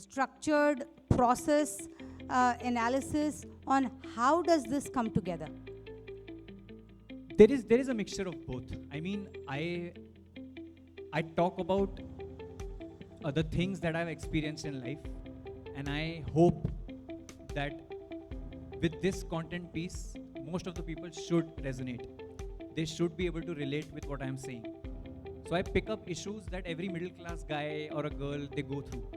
structured process analysis on how does this come together? There is a mixture of both. I mean, I talk about the things that I've experienced in life, and I hope that with this content piece, most of the people should resonate. They should be able to relate with what I'm saying. So I pick up issues that every middle class guy or a girl they go through,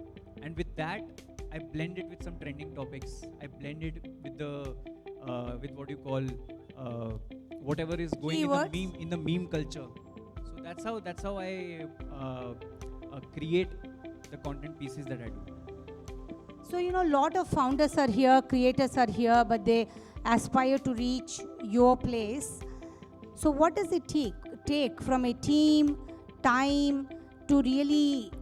and with that, I blend it with some trending topics. I blend it with the with what you call whatever is going Keywords? in the meme culture. So that's how I create the content pieces that I do. So, you know, a lot of founders are here, creators are here, but they aspire to reach your place. So, what does it take from a team, time to really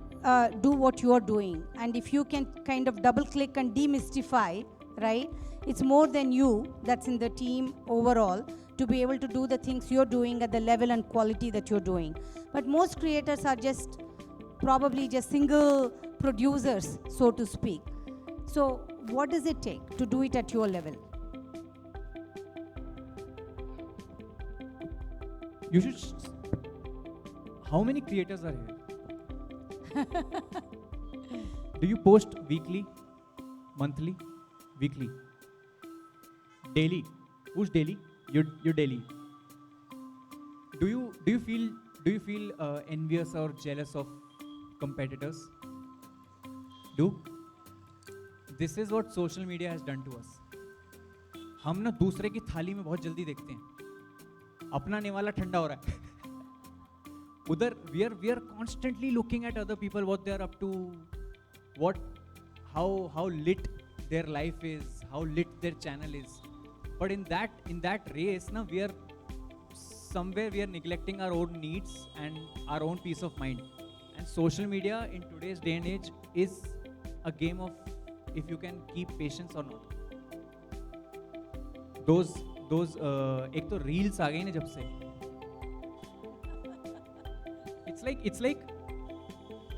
do what you're doing? And if you can kind of double click and demystify, right? It's more than you that's in the team overall to be able to do the things you're doing at the level and quality that you're doing. But most creators are just probably just single producers, so to speak. So, what does it take to do it at your level? You should. How many creators are here? Do you post weekly, monthly, weekly, daily? Who's daily? You're daily. Do you feel envious or jealous of competitors? Do? This is what social media has done to us. हम ना दूसरे की थाली में बहुत जल्दी देखते हैं, अपना निवाला ठंडा हो रहा है. उधर we are constantly looking at other people, what they are up to, what how lit their life is, how lit their channel is. But in that race, na, we are neglecting our own needs and our own peace of mind. And social media in today's day and age is a game of if you can keep patience or not. Those एक तो reels आ गई ना जब से. It's like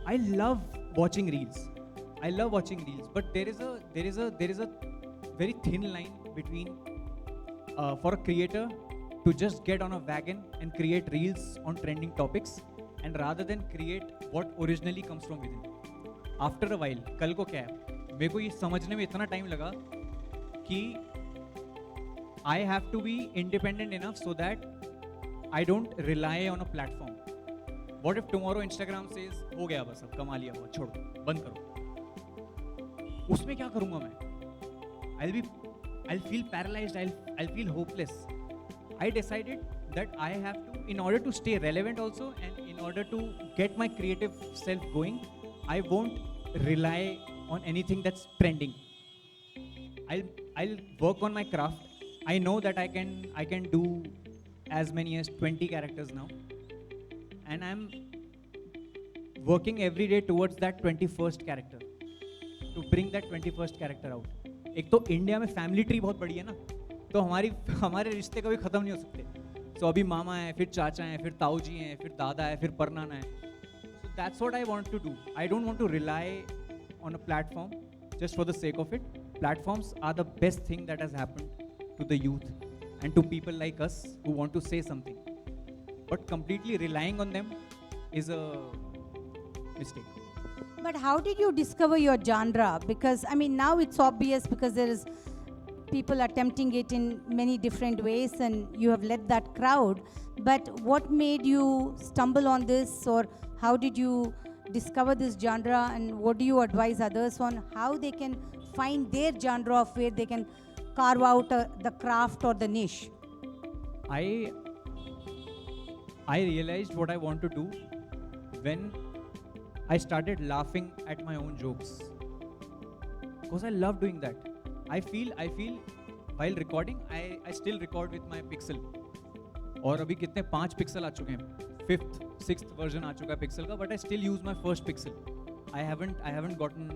I love watching reels. But there is a very thin line between for a creator to just get on a wagon and create reels on trending topics, and rather than create what originally comes from within. After a while, कल को क्या है? मेरे को ये समझने में इतना टाइम लगा कि I have to be independent enough so that I don't rely on a platform. What if tomorrow Instagram says हो गया बस अब कमा लिया बहुत छोड़ो बंद करो, उसमें क्या करूँगा मैं? I'll feel paralyzed. I'll feel hopeless. I decided that I have to, in order to stay relevant also, and in order to get my creative self going, I won't rely on anything that's trending. I'll work on my craft. I know that I can do as many as 20 characters now, and I'm working every day towards that 21st character, to bring that 21st character out. एक तो India में family tree बहुत बड़ी है ना, तो हमारे रिश्ते कभी ख़त्म नहीं हो सकते. So अभी मामा है, फिर चाचा हैं, फिर ताऊ जी हैं, फिर दादा है, फिर परनाना है. So that's what I want to do. I don't want to rely on a platform just for the sake of it. Platforms are the best thing that has happened to the youth and to people like us who want to say something. But completely relying on them is a mistake. But how did you discover your genre? Because I mean, now it's obvious because there is people attempting it in many different ways, and you have led that crowd. But what made you stumble on this, or how did you discover this genre, and what do you advise others on how they can find their genre of where they can carve out the craft or the niche? I realized what I want to do when I started laughing at my own jokes, because I love doing that. I feel while recording, I still record with my Pixel. और अभी कितने 5 pixel आ चुके हैं, 5th 6th version आ चुका है Pixel का, but I still use my first Pixel. I haven't gotten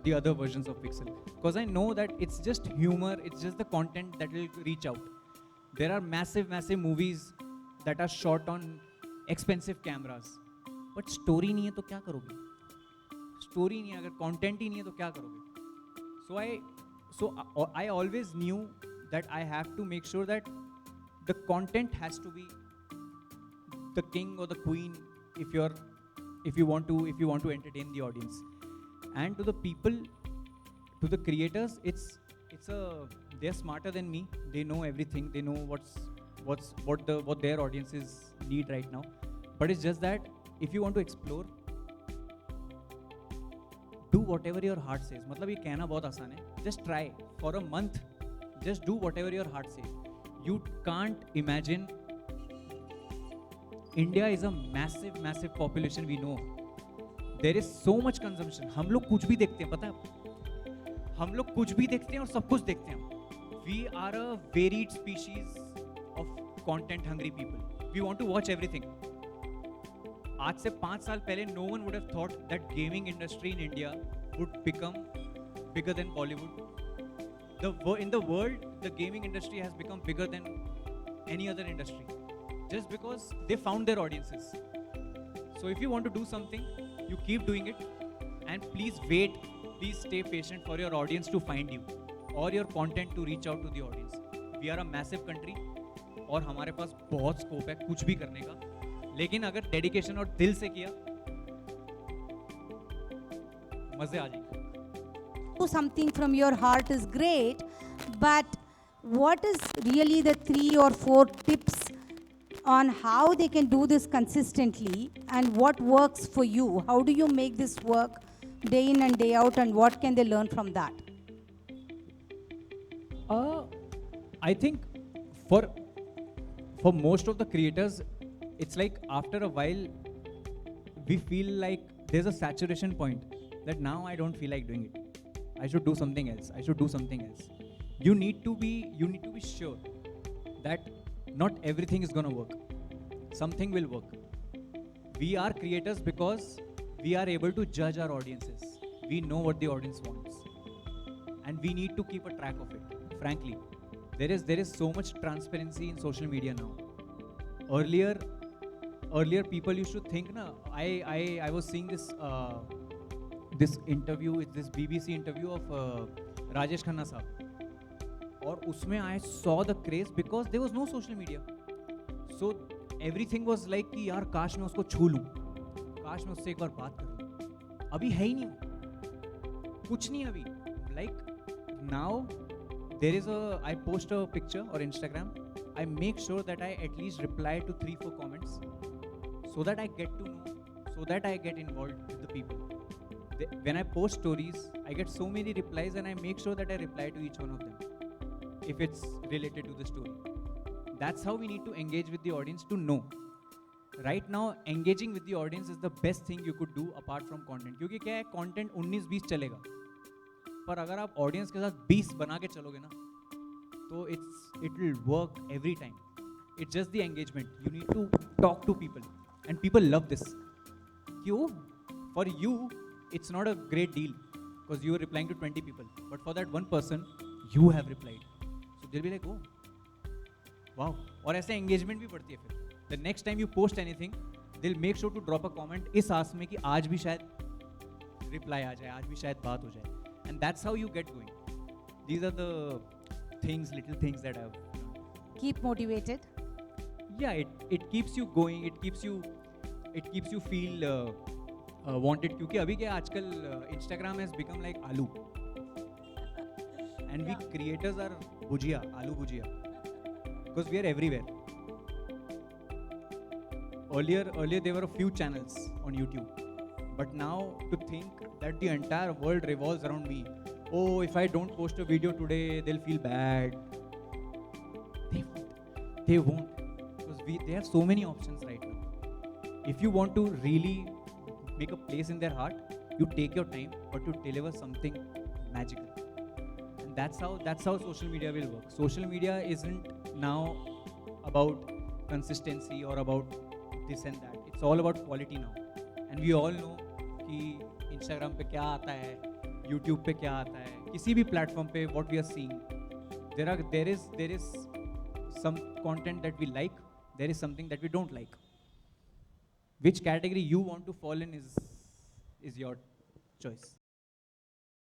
the other versions of Pixel, because I know that it's just humor, it's just the content that will reach out. There are massive movies that are shot on expensive cameras, but story नहीं है तो क्या करोगे? Story नहीं है, अगर content ही नहीं है तो क्या करोगे? So I always knew that I have to make sure that the content has to be the king or the queen if you want to entertain the audience. And to the people, to the creators, they're smarter than me. They know everything. They know what their audiences need right now. But it's just that if you want to explore, do whatever your heart says. मतलब ये कहना बहुत आसान है. Just try for a month. Just do whatever your heart says. You can't imagine. India is a massive population. We know there is so much consumption. हम लोग कुछ भी देखते हैं, पता है? हम लोग कुछ भी देखते हैं और सब कुछ देखते हैं. We are a varied species of content hungry people. We want to watch everything. आज से 5 साल पहले no one would have thought that gaming industry in India would become bigger than Bollywood. In the world, the gaming industry has become bigger than any other industry, just because they found their audiences. So if you want to do something, you keep doing it, and please wait, please stay patient for your audience to find you, or your content to reach out to the audience. We are a massive country, और हमारे पास बहुत scope है कुछ भी करने का, लेकिन अगर डेडिकेशन और दिल से किया, मजे आ जाएंगे. Do something from your heart is great, but what is really the 3 or 4 tips on how they can do this consistently, and what works for you? How do you make this work day in and day out, and what can they learn from that? I think for most of the creators, it's like after a while we feel like there's a saturation point that now I don't feel like doing it. I should do something else. You need to be sure that not everything is going to work. Something will work. We are creators because we are able to judge our audiences. We know what the audience wants, and we need to keep a track of it. Frankly, there is so much transparency in social media now. Earlier people used to think, I was seeing this interview, this BBC interview of Rajesh Khanna साहब, और उसमें I saw the craze because there was no social media. So everything was like कि यार काश मैं उसको छू लूँ, काश मैं उससे एक बार बात कर लूँ. अभी है ही नहीं, कुछ नहीं अभी. Like now I post a picture or Instagram, I make sure that I at least reply to 3-4 comments, so that I get to know, so that I get involved with the people. When I post stories, I get so many replies, and I make sure that I reply to each one of them if it's related to the story. That's how we need to engage with the audience, to know. Right now, engaging with the audience is the best thing you could do apart from content. क्योंकि क्या है, content 19-20 चलेगा, पर अगर आप audience के साथ 20 बना के चलोगे ना, तो it will work every time. It's just the engagement. You need to talk to people, and people love this. क्यों? For you, it's not a great deal because you are replying to 20 people, but for that one person, you have replied. So they'll be like, oh, wow. और ऐसे engagement भी बढ़ती है फिर. The next time you post anything, they'll make sure to drop a comment इस आस में कि आज भी शायद reply आ जाए, आज भी शायद बात हो जाए. And that's how you get going. These are the little things that I've learned. Keep motivated. Yeah, it keeps you going. It keeps you feel wanted. क्योंकि अभी क्या आजकल Instagram has become like आलू, and we creators are भुजिया, आलू भुजिया, because we are everywhere. Earlier there were a few channels on YouTube, but now to think that the entire world revolves around me. Oh, if I don't post a video today, they'll feel bad. They won't, because they have so many options right now. If you want to really make a place in their heart, you take your time, but you deliver something magical. And that's how social media will work. Social media isn't now about consistency or about this and that. It's all about quality now. And we all know कि Instagram पे क्या आता है, YouTube पे क्या आता है, किसी भी platform पे what we are seeing. There is some content that we like, there is something that we don't like. Which category you want to fall in is your choice.